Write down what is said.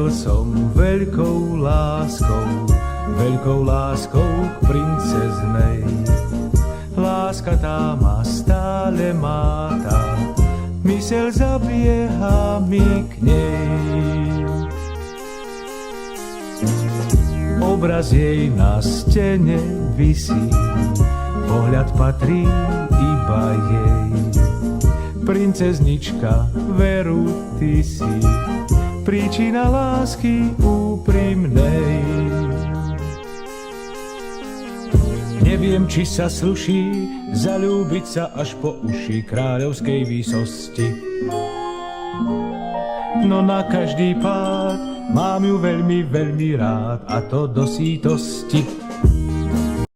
našiel som veľkou láskou k princeznej. Láska tá ma stále máta, myseľ zabieha mi k nej. Obraz jej na stene visí, pohľad patrí iba jej. Princeznička, veru ty si, príčina lásky úprimnej. Neviem, či sa sluší zaľúbiť sa až po uši kráľovskej výsosti. No na každý pád mám ju veľmi, veľmi rád, a to do sítosti.